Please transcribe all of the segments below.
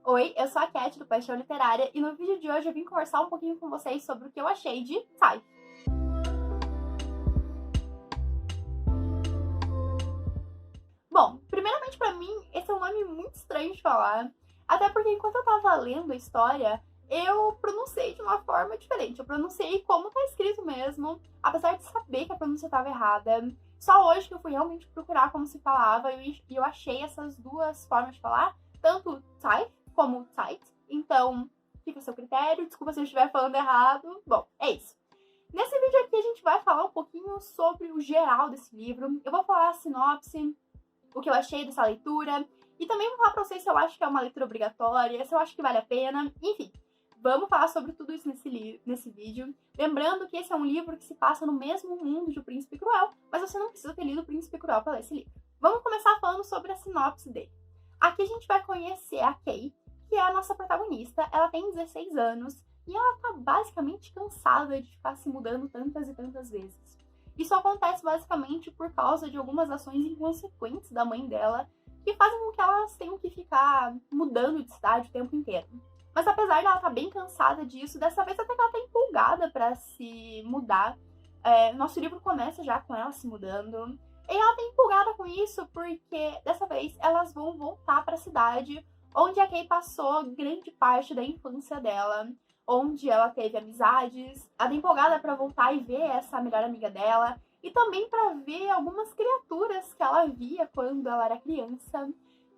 Oi, eu sou a Cat do Paixão Literária e no vídeo de hoje eu vim conversar um pouquinho com vocês sobre o que eu achei de Typhoon. Bom, primeiramente pra mim, esse é um nome muito estranho de falar, até porque enquanto eu tava lendo a história, eu pronunciei de uma forma diferente. Eu pronunciei como tá escrito mesmo, apesar de saber que a pronúncia estava errada. Só hoje que eu fui realmente procurar como se falava e eu achei essas duas formas de falar, tanto Type como Tight. Então, fica a seu critério. Desculpa se eu estiver falando errado. Bom, é isso. Nesse vídeo aqui a gente vai falar um pouquinho sobre o geral desse livro. Eu vou falar a sinopse, o que eu achei dessa leitura, e também vou falar pra vocês se eu acho que é uma leitura obrigatória, se eu acho que vale a pena, enfim. Vamos falar sobre tudo isso nesse vídeo. Lembrando que esse é um livro que se passa no mesmo mundo de O Príncipe Cruel, mas você não precisa ter lido O Príncipe Cruel para ler esse livro. Vamos começar falando sobre a sinopse dele. Aqui a gente vai conhecer a Kay, que é a nossa protagonista. Ela tem 16 anos e ela tá basicamente cansada de ficar se mudando tantas e tantas vezes. Isso acontece basicamente por causa de algumas ações inconsequentes da mãe dela, que fazem com que elas tenham que ficar mudando de cidade o tempo inteiro. Mas apesar dela estar bem cansada disso, dessa vez até que ela tá empolgada para se mudar. Nosso livro começa já com ela se mudando. E ela tá empolgada com isso porque dessa vez elas vão voltar para a cidade onde a Kay passou grande parte da infância dela, onde ela teve amizades. Ela tá empolgada para voltar e ver essa melhor amiga dela, e também para ver algumas criaturas que ela via quando ela era criança,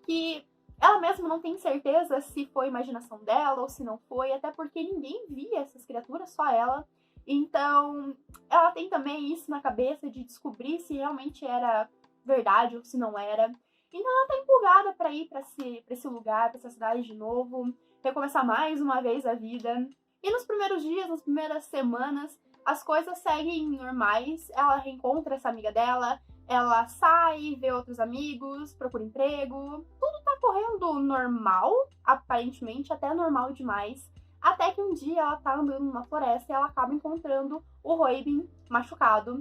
que ela mesma não tem certeza se foi imaginação dela ou se não foi, até porque ninguém via essas criaturas, só ela. Então, ela tem também isso na cabeça de descobrir se realmente era verdade ou se não era. Então ela tá empolgada pra ir pra esse lugar, pra essa cidade de novo, recomeçar mais uma vez a vida. E nos primeiros dias, nas primeiras semanas, as coisas seguem normais. Ela reencontra essa amiga dela, ela sai, vê outros amigos, procura emprego. Tudo tá correndo normal, aparentemente, até normal demais. Até que um dia ela tá andando numa floresta e ela acaba encontrando o Roibin machucado,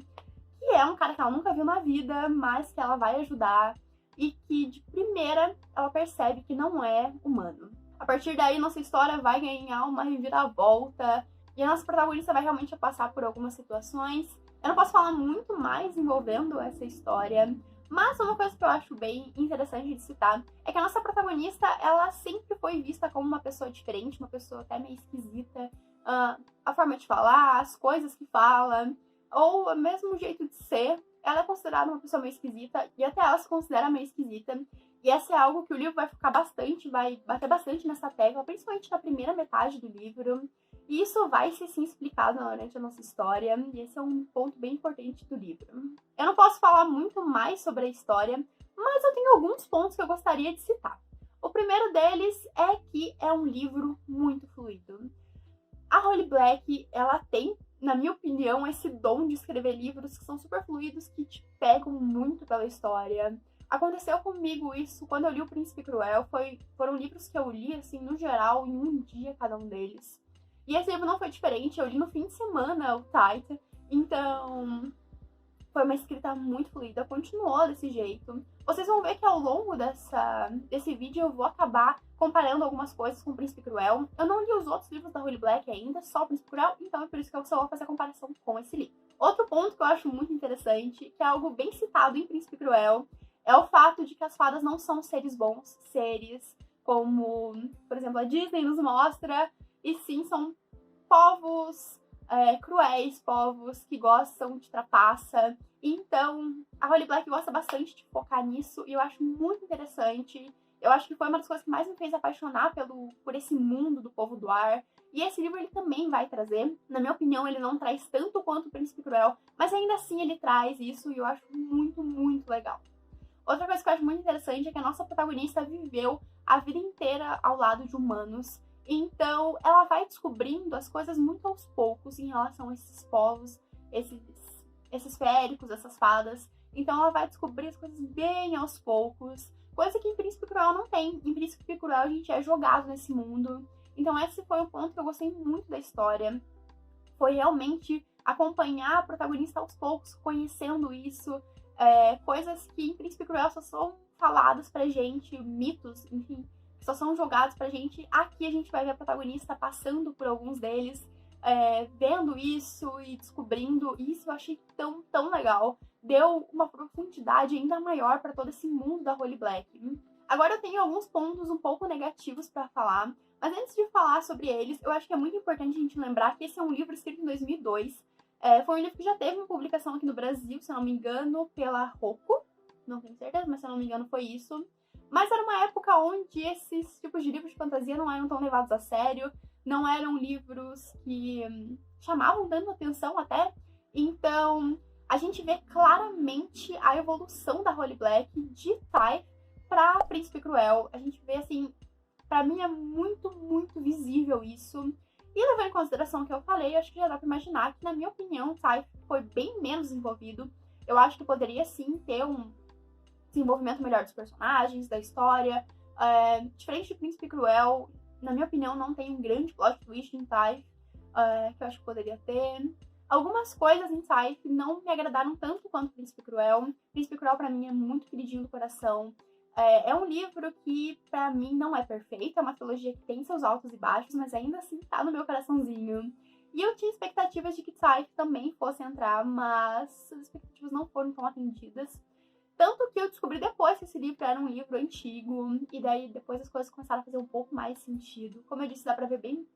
que é um cara que ela nunca viu na vida, mas que ela vai ajudar e que de primeira ela percebe que não é humano. A partir daí, nossa história vai ganhar uma reviravolta e a nossa protagonista vai realmente passar por algumas situações. Eu não posso falar muito mais envolvendo essa história, mas uma coisa que eu acho bem interessante de citar é que a nossa protagonista, ela sempre foi vista como uma pessoa diferente, uma pessoa até meio esquisita. A forma de falar, as coisas que fala, ou mesmo o jeito de ser, ela é considerada uma pessoa meio esquisita, e até ela se considera meio esquisita. E essa é algo que o livro vai focar bastante, vai bater bastante nessa tecla, principalmente na primeira metade do livro. E isso vai ser sim explicado durante a nossa história, e esse é um ponto bem importante do livro. Eu não posso falar muito mais sobre a história, mas eu tenho alguns pontos que eu gostaria de citar. O primeiro deles é que é um livro muito fluido. A Holly Black, ela tem, na minha opinião, esse dom de escrever livros que são super fluidos, que te pegam muito pela história. Aconteceu comigo isso quando eu li O Príncipe Cruel. Foram livros que eu li, assim, no geral, em um dia cada um deles. E esse livro não foi diferente, eu li no fim de semana, o Tight. Então, foi uma escrita muito fluida, continuou desse jeito. Vocês vão ver que ao longo desse vídeo eu vou acabar comparando algumas coisas com O Príncipe Cruel. Eu não li os outros livros da Holly Black ainda, só O Príncipe Cruel, então é por isso que eu só vou fazer a comparação com esse livro. Outro ponto que eu acho muito interessante, que é algo bem citado em Príncipe Cruel, é o fato de que as fadas não são seres bons, seres como, por exemplo, a Disney nos mostra, e sim são povos cruéis, povos que gostam de trapaça. Então, a Holly Black gosta bastante de focar nisso e eu acho muito interessante. Eu acho que foi uma das coisas que mais me fez apaixonar por esse mundo do Povo do Ar. E esse livro ele também vai trazer. Na minha opinião, ele não traz tanto quanto o Príncipe Cruel, mas ainda assim ele traz isso e eu acho muito, muito legal. Outra coisa que eu acho muito interessante é que a nossa protagonista viveu a vida inteira ao lado de humanos. Então, ela vai descobrindo as coisas muito aos poucos em relação a esses povos, esses féricos, essas fadas. Então, ela vai descobrir as coisas bem aos poucos, coisa que em Príncipe Cruel não tem. Em Príncipe Cruel, a gente é jogado nesse mundo. Então, esse foi um ponto que eu gostei muito da história. Foi realmente acompanhar a protagonista aos poucos, conhecendo isso. Coisas que em Príncipe Cruel só são faladas pra gente, mitos, enfim, só são jogados pra gente. Aqui a gente vai ver a protagonista passando por alguns deles, vendo isso e descobrindo isso. Eu achei tão legal. Deu uma profundidade ainda maior para todo esse mundo da Holly Black. Agora eu tenho alguns pontos um pouco negativos para falar, mas antes de falar sobre eles, eu acho que é muito importante a gente lembrar que esse é um livro escrito em 2002. Foi um livro que já teve uma publicação aqui no Brasil, se eu não me engano, pela Roku. Não tenho certeza, mas se eu não me engano foi isso. Mas era uma época onde esses tipos de livros de fantasia não eram tão levados a sério, não eram livros que chamavam tanto atenção até. Então, a gente vê claramente a evolução da Holly Black de Typhe pra Príncipe Cruel. A gente vê, assim, pra mim é muito visível isso. E levando em consideração o que eu falei, eu acho que já dá pra imaginar que, na minha opinião, Typhe foi bem menos desenvolvido. Eu acho que poderia, sim, ter um desenvolvimento melhor dos personagens, da história. Diferente de Príncipe Cruel, na minha opinião, não tem um grande plot twist em Typhe, que eu acho que poderia ter. Algumas coisas em Typhe não me agradaram tanto quanto Príncipe Cruel. Príncipe Cruel, pra mim, é muito queridinho do coração. É um livro que, pra mim, não é perfeito. É uma trilogia que tem seus altos e baixos, mas ainda assim tá no meu coraçãozinho. E eu tinha expectativas de que Typhe também fosse entrar, mas as expectativas não foram tão atendidas. Tanto que eu descobri depois que esse livro era um livro antigo, e daí depois as coisas começaram a fazer um pouco mais sentido. Como eu disse, dá pra ver bem,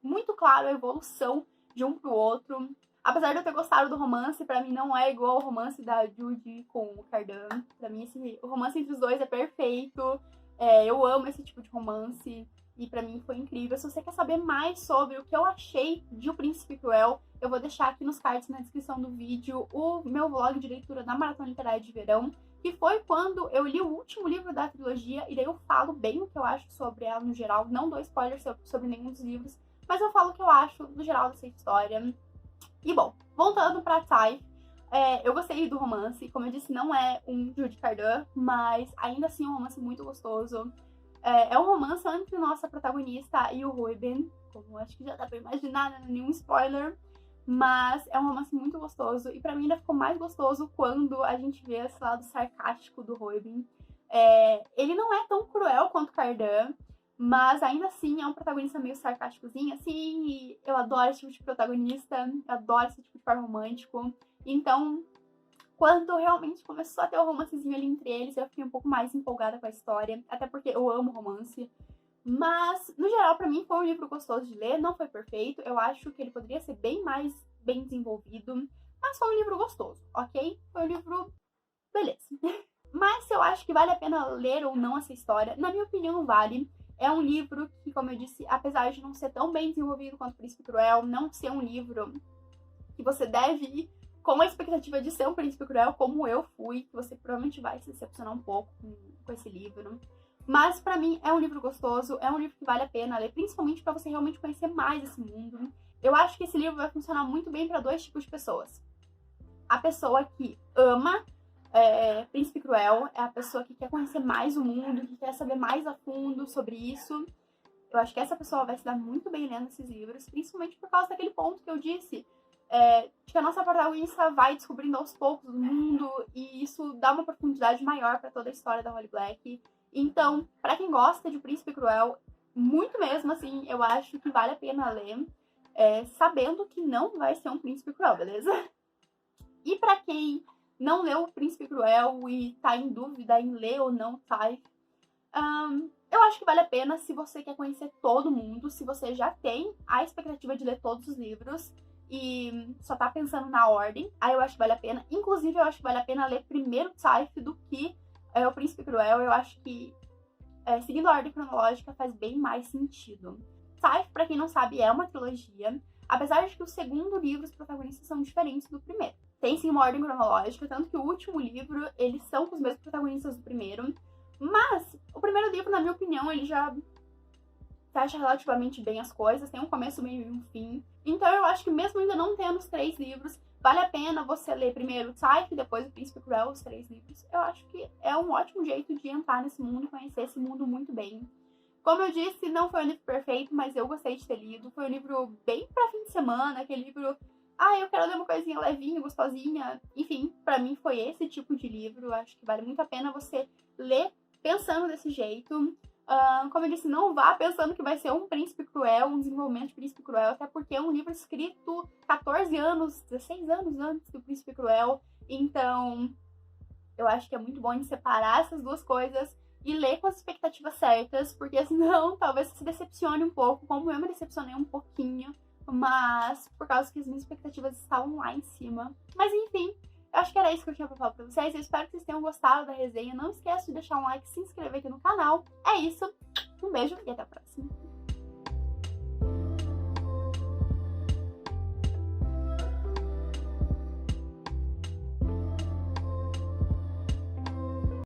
muito claro a evolução de um pro outro. Apesar de eu ter gostado do romance, pra mim não é igual ao romance da Judy com o Cardan. Pra mim, o romance entre os dois é perfeito. Eu amo esse tipo de romance. E pra mim foi incrível. Se você quer saber mais sobre o que eu achei de O Príncipe Cruel, eu vou deixar aqui nos cards na descrição do vídeo o meu vlog de leitura da Maratona Literária de Verão, que foi quando eu li o último livro da trilogia, e daí eu falo bem o que eu acho sobre ela no geral. Não dou spoilers sobre nenhum dos livros, mas eu falo o que eu acho no geral dessa história. E bom, voltando pra Typhe, eu gostei do romance. Como eu disse, não é um Judy Cardan, mas ainda assim é um romance muito gostoso. É um romance entre nossa protagonista e o Ruben, como acho que já dá pra imaginar, né? Nenhum spoiler. Mas é um romance muito gostoso. E pra mim ainda ficou mais gostoso quando a gente vê esse lado sarcástico do Ruben. Ele não é tão cruel quanto Cardan, mas ainda assim é um protagonista meio sarcásticozinho, assim, e eu adoro esse tipo de protagonista, eu adoro esse tipo de par romântico. Então, quando realmente começou a ter o romancezinho ali entre eles, eu fiquei um pouco mais empolgada com a história, até porque eu amo romance. Mas, no geral, pra mim foi um livro gostoso de ler, não foi perfeito, eu acho que ele poderia ser bem mais bem desenvolvido, mas foi um livro gostoso, ok? Foi um livro... beleza. Mas se eu acho que vale a pena ler ou não essa história, na minha opinião, vale. É um livro que, como eu disse, apesar de não ser tão bem desenvolvido quanto o Príncipe Cruel, não ser um livro que você deve ir com a expectativa de ser um Príncipe Cruel, como eu fui, que você provavelmente vai se decepcionar um pouco com esse livro. Mas, pra mim, é um livro gostoso, é um livro que vale a pena ler, principalmente pra você realmente conhecer mais esse mundo. Eu acho que esse livro vai funcionar muito bem pra dois tipos de pessoas. A pessoa que ama Príncipe Cruel, é a pessoa que quer conhecer mais o mundo, que quer saber mais a fundo sobre isso. Eu acho que essa pessoa vai se dar muito bem lendo esses livros, principalmente por causa daquele ponto que eu disse, de que a nossa protagonista vai descobrindo aos poucos o mundo, e isso dá uma profundidade maior para toda a história da Holly Black. Então, para quem gosta de Príncipe Cruel, muito mesmo, assim, eu acho que vale a pena ler, sabendo que não vai ser um Príncipe Cruel, beleza? E para quem não leu O Príncipe Cruel e tá em dúvida em ler ou não Typhe, eu acho que vale a pena se você quer conhecer todo mundo, se você já tem a expectativa de ler todos os livros e só tá pensando na ordem, aí eu acho que vale a pena. Inclusive, eu acho que vale a pena ler primeiro Typhe do que O Príncipe Cruel. Eu acho que, seguindo a ordem cronológica, faz bem mais sentido. Typhe, pra quem não sabe, é uma trilogia, apesar de que o segundo livro, os protagonistas são diferentes do primeiro. Tem sim uma ordem cronológica, tanto que o último livro, eles são com os mesmos protagonistas do primeiro. Mas o primeiro livro, na minha opinião, ele já fecha relativamente bem as coisas, tem um começo, meio e um fim. Então eu acho que mesmo ainda não tendo os 3 livros, vale a pena você ler primeiro Typhe, depois o Príncipe Cruel, os 3 livros. Eu acho que é um ótimo jeito de entrar nesse mundo e conhecer esse mundo muito bem. Como eu disse, não foi um livro perfeito, mas eu gostei de ter lido. Foi um livro bem pra fim de semana, aquele livro... eu quero ler uma coisinha levinha, gostosinha. Enfim, pra mim foi esse tipo de livro. Eu acho que vale muito a pena você ler pensando desse jeito. Como eu disse, não vá pensando que vai ser um príncipe cruel, um desenvolvimento de príncipe cruel, até porque é um livro escrito 14 anos, 16 anos antes do príncipe cruel. Então, eu acho que é muito bom em separar essas duas coisas e ler com as expectativas certas, porque senão talvez você se decepcione um pouco, como eu me decepcionei um pouquinho, mas por causa que as minhas expectativas estavam lá em cima. Mas enfim, eu acho que era isso que eu tinha pra falar pra vocês. Eu espero que vocês tenham gostado da resenha. Não esqueça de deixar um like, se inscrever aqui no canal. É isso, um beijo e até a próxima.